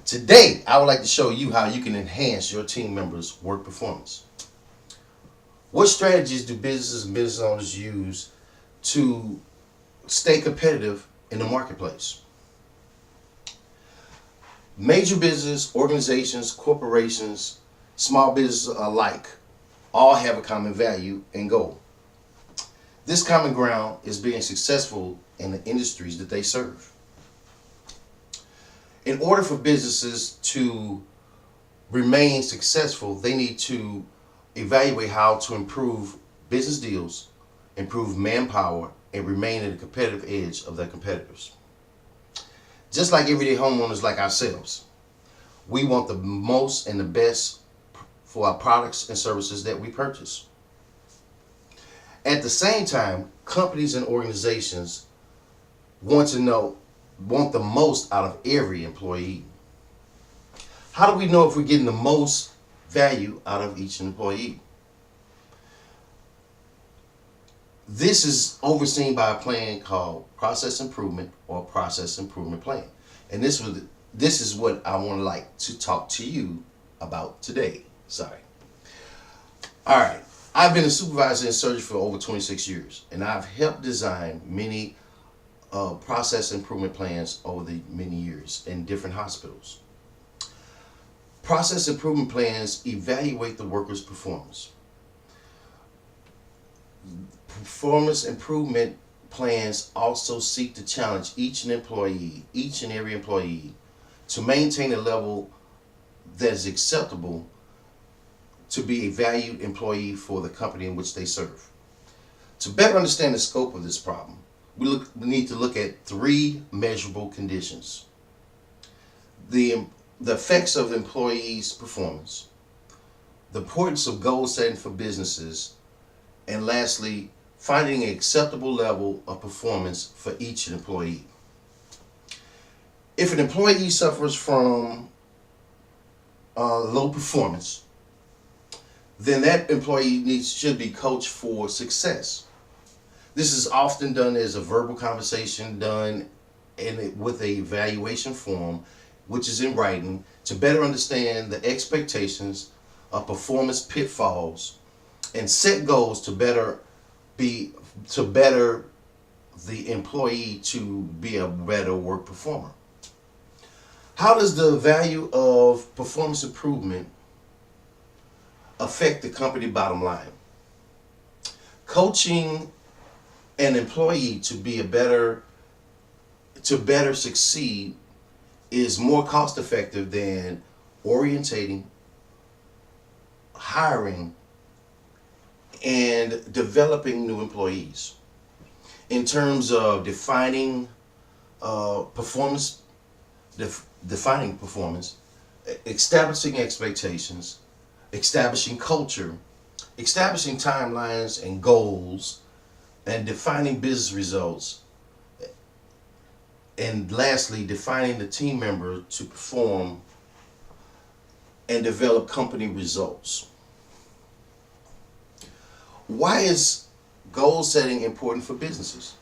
Today, I would like to show you how you can enhance your team members' work performance. What strategies do businesses and business owners use to stay competitive in the marketplace? Major business, organizations, corporations, small businesses alike all have a common value and goal. This common ground is being successful in the industries that they serve. In order for businesses to remain successful, they need to evaluate how to improve business deals, improve manpower, and remain at a competitive edge of their competitors. Just like everyday homeowners like ourselves, we want the most and the best for our products and services that we purchase. At the same time, companies and organizations want the most out of every employee. How do we know if we're getting the most value out of each employee? This is overseen by a plan called process improvement or process improvement plan. And this is what I want to talk to you about today. Sorry. All right. I've been a supervisor in surgery for over 26 years, and I've helped design many process improvement plans over the many years in different hospitals. Process improvement plans evaluate the worker's performance. Performance improvement plans also seek to challenge each and every employee, to maintain a level that is acceptable to be a valued employee for the company in which they serve. To better understand the scope of this problem, we need to look at three measurable conditions: the effects of employees' performance, the importance of goal setting for businesses, and lastly, finding an acceptable level of performance for each employee. If an employee suffers from low performance, then that employee should be coached for success. This is often done as a verbal conversation done with a evaluation form, which is in writing, to better understand the expectations of performance pitfalls and set goals to better the employee to be a better work performer. How does the value of performance improvement affect the company bottom line? Coaching an employee to better succeed is more cost effective than orientating, hiring, and developing new employees. In terms of defining performance, establishing expectations, establishing culture, establishing timelines and goals, and defining business results, and lastly, defining the team member to perform and develop company results. Why is goal setting important for businesses?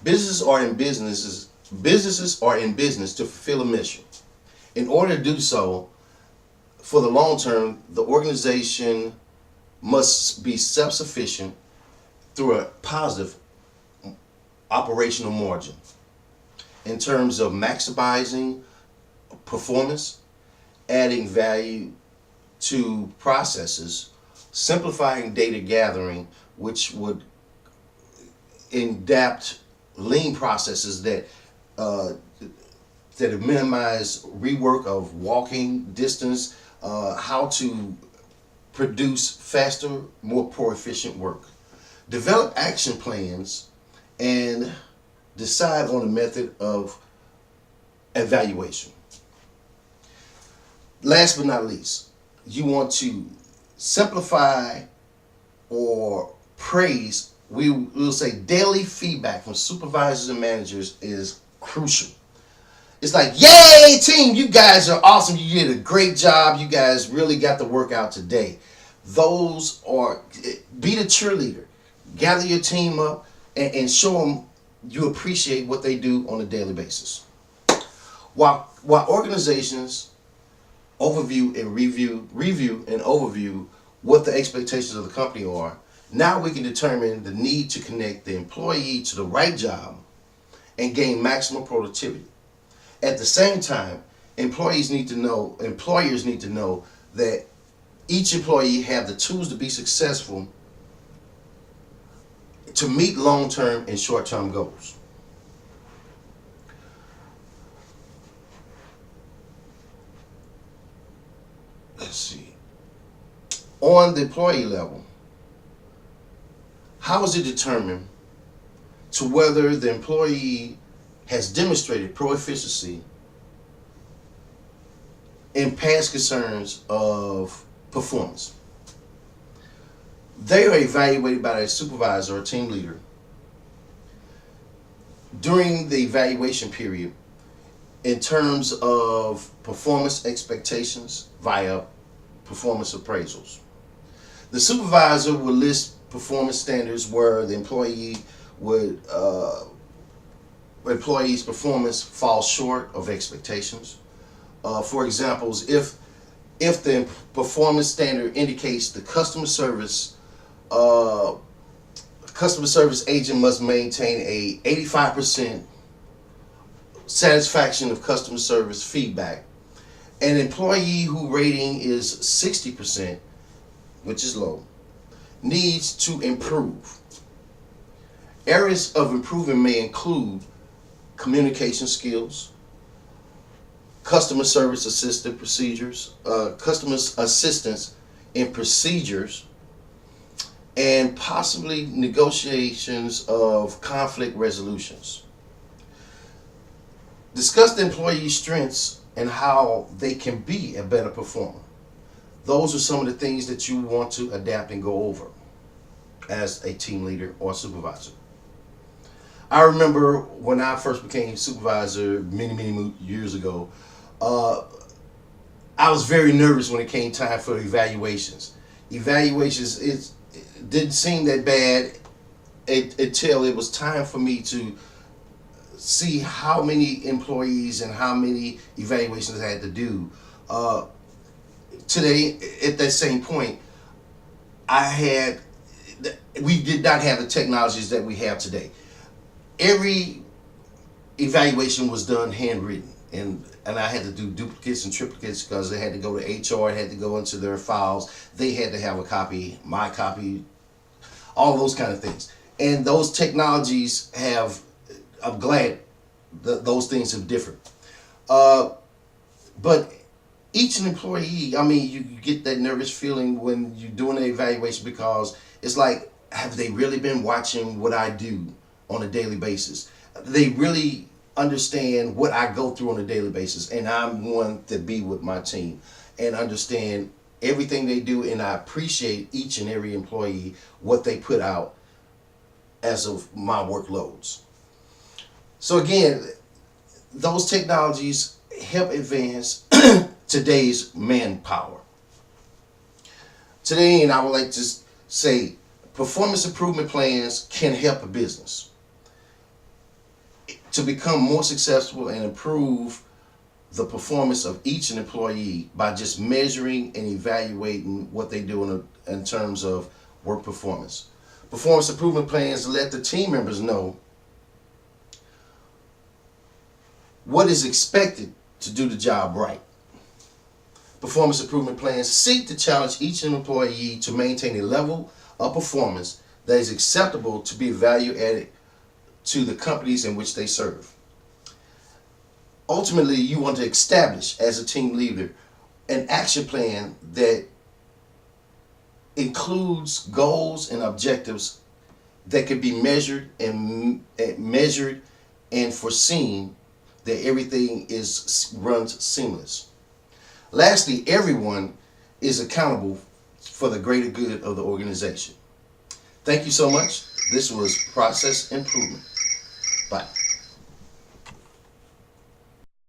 Businesses are in business to fulfill a mission. In order to do so, for the long term, the organization must be self-sufficient through a positive operational margin in terms of maximizing performance, adding value to processes, simplifying data gathering, which would adapt lean processes that minimize rework of walking distance, how to produce faster, more efficient work. Develop action plans and decide on a method of evaluation. Last but not least, you want to simplify or praise. We will say daily feedback from supervisors and managers is crucial. It's like, yay team, you guys are awesome. You did a great job. You guys really got the work out today. Be the cheerleader. Gather your team up and show them you appreciate what they do on a daily basis. While while organizations overview and review and overview what the expectations of the company are, now we can determine the need to connect the employee to the right job and gain maximum productivity. At the same time, employers need to know that each employee have the tools to be successful to meet long-term and short-term goals. Let's see. On the employee level, how is it determined to whether the employee has demonstrated proficiency in past concerns of performance? They are evaluated by their supervisor or team leader during the evaluation period in terms of performance expectations via performance appraisals. The supervisor will list performance standards where the employee's performance falls short of expectations. For examples, if the performance standard indicates the customer service agent must maintain a 85% satisfaction of customer service feedback, an employee who rating is 60%, which is low, needs to improve. Areas of improvement may include communication skills, customer service assistant procedures, customer assistance in procedures, and possibly negotiations of conflict resolutions. Discuss the employee's strengths and how they can be a better performer. Those are some of the things that you want to adapt and go over as a team leader or supervisor. I remember when I first became supervisor many years ago, I was very nervous when it came time for evaluations. Evaluations, it didn't seem that bad until it was time for me to see how many employees and how many evaluations I had to do. Today, at that same point, we did not have the technologies that we have today. Every evaluation was done handwritten, and I had to do duplicates and triplicates because they had to go to HR, it had to go into their files, they had to have a copy, my copy, all those kind of things. And those technologies I'm glad those things have differed. But each employee, you get that nervous feeling when you're doing an evaluation because it's like, have they really been watching what I do on a daily basis? They really understand what I go through on a daily basis, and I'm one to be with my team and understand everything they do, and I appreciate each and every employee, what they put out as of my workloads. So again, those technologies help advance today's manpower. Today, and I would like to say, performance improvement plans can help a business to become more successful and improve the performance of each employee by just measuring and evaluating what they do in terms of work performance. Performance improvement plans let the team members know what is expected to do the job right. Performance improvement plans seek to challenge each employee to maintain a level of performance that is acceptable to be value added to the companies in which they serve. Ultimately, you want to establish as a team leader an action plan that includes goals and objectives that can be measured and foreseen, that everything runs seamless. Lastly, everyone is accountable for the greater good of the organization. Thank you so much. This was Process Improvement. Bye.